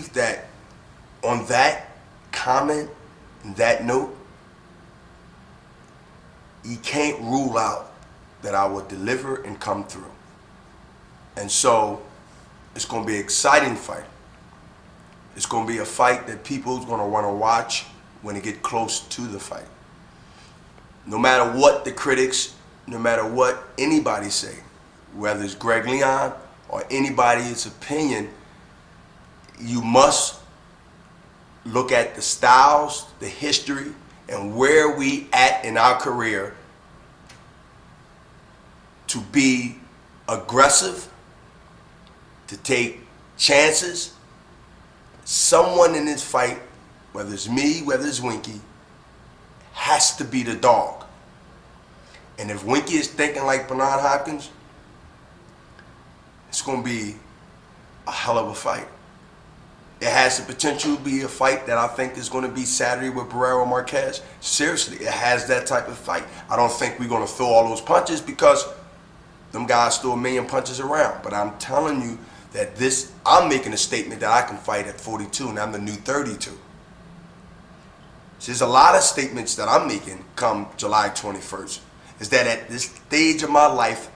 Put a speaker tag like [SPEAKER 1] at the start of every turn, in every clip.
[SPEAKER 1] that on that comment, that note, you can't rule out that I will deliver and come through. And so it's going to be an exciting fight. It's going to be a fight that people's going to want to watch when they get close to the fight. No matter what the critics, no matter what anybody say, whether it's Greg Leon or anybody's opinion, you must look at the styles, the history, and where we at in our career to be aggressive, to take chances. Someone in this fight, whether it's me, whether it's Winky, has to be the dog. And if Winky is thinking like Bernard Hopkins, it's going to be a hell of a fight. It has the potential to be a fight that I think is going to be Saturday with Barrera Marquez. Seriously, it has that type of fight. I don't think we're going to throw all those punches because them guys throw a million punches around. But I'm telling you that I'm making a statement that I can fight at 42 and I'm the new 32. So there's a lot of statements that I'm making come July 21st. Is that at this stage of my life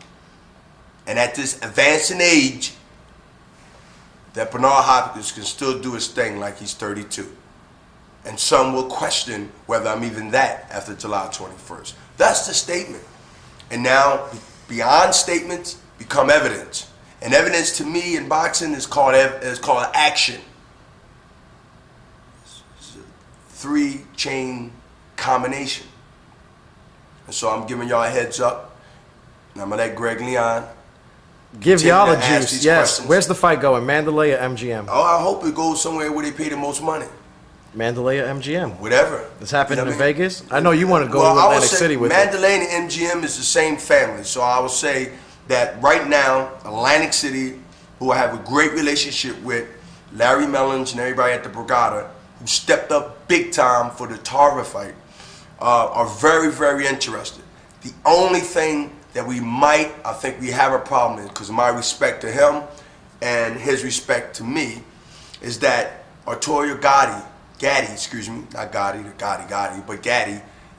[SPEAKER 1] and at this advancing age, that Bernard Hopkins can still do his thing like he's 32. And some will question whether I'm even that after July 21st. That's the statement. And now, beyond statements, become evidence. And evidence to me in boxing is called action. It's a 3-chain combination. And so I'm giving y'all a heads up. And I'm going to let Greg Leon
[SPEAKER 2] give y'all the juice. Yes. Questions. Where's the fight going? Mandalay or MGM?
[SPEAKER 1] Oh, I hope it goes somewhere where they pay the most money.
[SPEAKER 2] Mandalay or MGM?
[SPEAKER 1] Whatever.
[SPEAKER 2] This happening in Vegas? I know you want to go to Atlantic City with
[SPEAKER 1] Mandalay and MGM is the same family. So I would say that right now, Atlantic City, who I have a great relationship with, Larry Mellons and everybody at the Brigada, who stepped up big time for the Tara fight, are very, very interested. The only thing that I think we have a problem in, because of my respect to him and his respect to me, is that Arturo Gatti,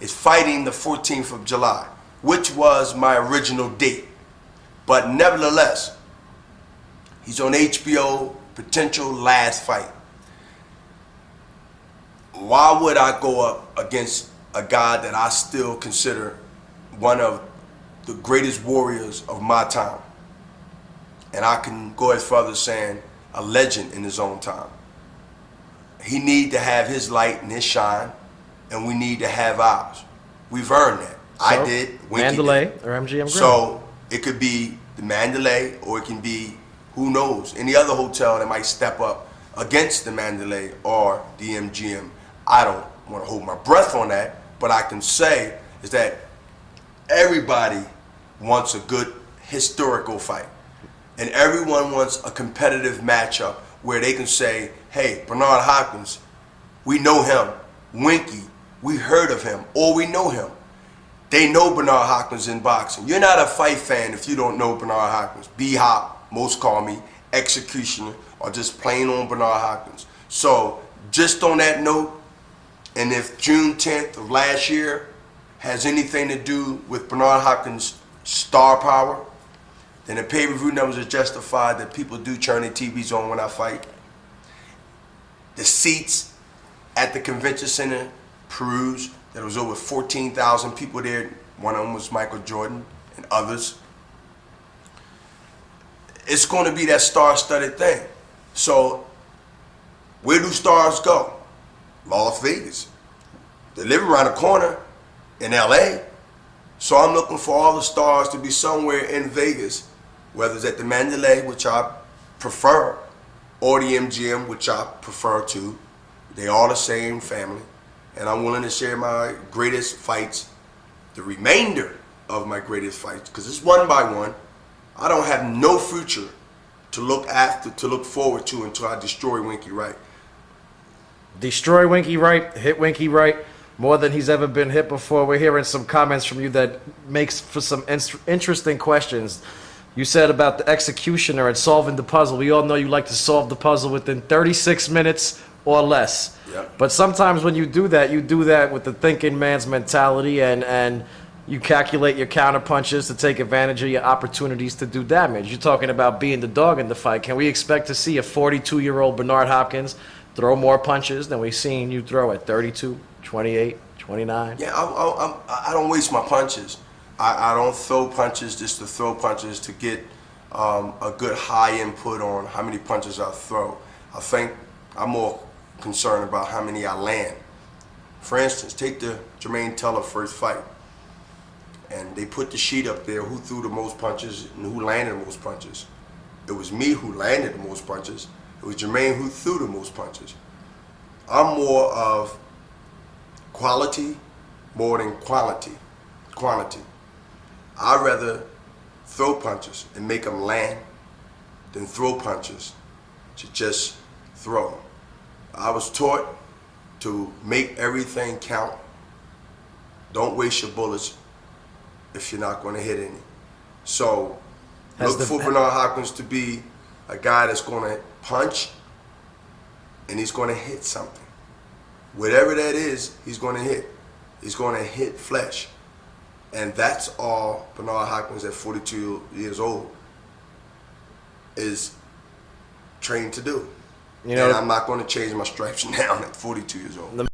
[SPEAKER 1] is fighting the 14th of July, which was my original date. But nevertheless, he's on HBO, potential last fight. Why would I go up against a guy that I still consider one of the greatest warriors of my time? And I can go as far as saying a legend in his own time. He need to have his light and his shine, and we need to have ours. We've earned that. So, I did. Winky
[SPEAKER 2] Mandalay
[SPEAKER 1] did.
[SPEAKER 2] or MGM Grand.
[SPEAKER 1] So it could be the Mandalay, or it can be, who knows, any other hotel that might step up against the Mandalay or the MGM. I don't want to hold my breath on that, but I can say is that everybody wants a good historical fight. And everyone wants a competitive matchup where they can say, hey, Bernard Hopkins, we know him. Winky, we heard of him, or we know him. They know Bernard Hopkins in boxing. You're not a fight fan if you don't know Bernard Hopkins. B-Hop, most call me, Executioner, or just plain on Bernard Hopkins. So just on that note, and if June 10th of last year has anything to do with Bernard Hopkins' star power, then the pay-per-view numbers are justified that people do turn their TVs on when I fight. The seats at the convention center proves that there was over 14,000 people there. One of them was Michael Jordan and others. It's going to be that star-studded thing. So where do stars go? Las Vegas. They live around the corner in LA. So I'm looking for all the stars to be somewhere in Vegas, whether it's at the Mandalay, which I prefer, or the MGM, which I prefer too. They all the same family. And I'm willing to share my greatest fights, the remainder of my greatest fights, because it's one by one. I don't have no future to look forward to until I destroy Winky Wright.
[SPEAKER 2] Destroy Winky Wright, hit Winky Wright more than he's ever been hit before. We're hearing some comments from you that makes for some interesting questions. You said about the executioner and solving the puzzle. We all know you like to solve the puzzle within 36 minutes or less.
[SPEAKER 1] Yep.
[SPEAKER 2] But sometimes when you do that with the thinking man's mentality, and you calculate your counter punches to take advantage of your opportunities to do damage. You're talking about being the dog in the fight. Can we expect to see a 42-year-old Bernard Hopkins throw more punches than we've seen you throw at 32, 28, 29?
[SPEAKER 1] Yeah, I don't waste my punches. I don't throw punches just to throw punches to get a good high input on how many punches I throw. I think I'm more concerned about how many I land. For instance, take the Jermaine Teller first fight. And they put the sheet up there, who threw the most punches and who landed the most punches. It was me who landed the most punches. It was Jermaine who threw the most punches. I'm more of quality more than quantity. I'd rather throw punches and make them land than throw punches to just throw them. I was taught to make everything count. Don't waste your bullets if you're not going to hit any. So look for Bernard Hopkins to be a guy that's going to punch and he's going to hit something. Whatever that is, he's going to hit. He's going to hit flesh. And that's all Bernard Hopkins at 42 years old is trained to do. And I'm not going to change my stripes now at 42 years old.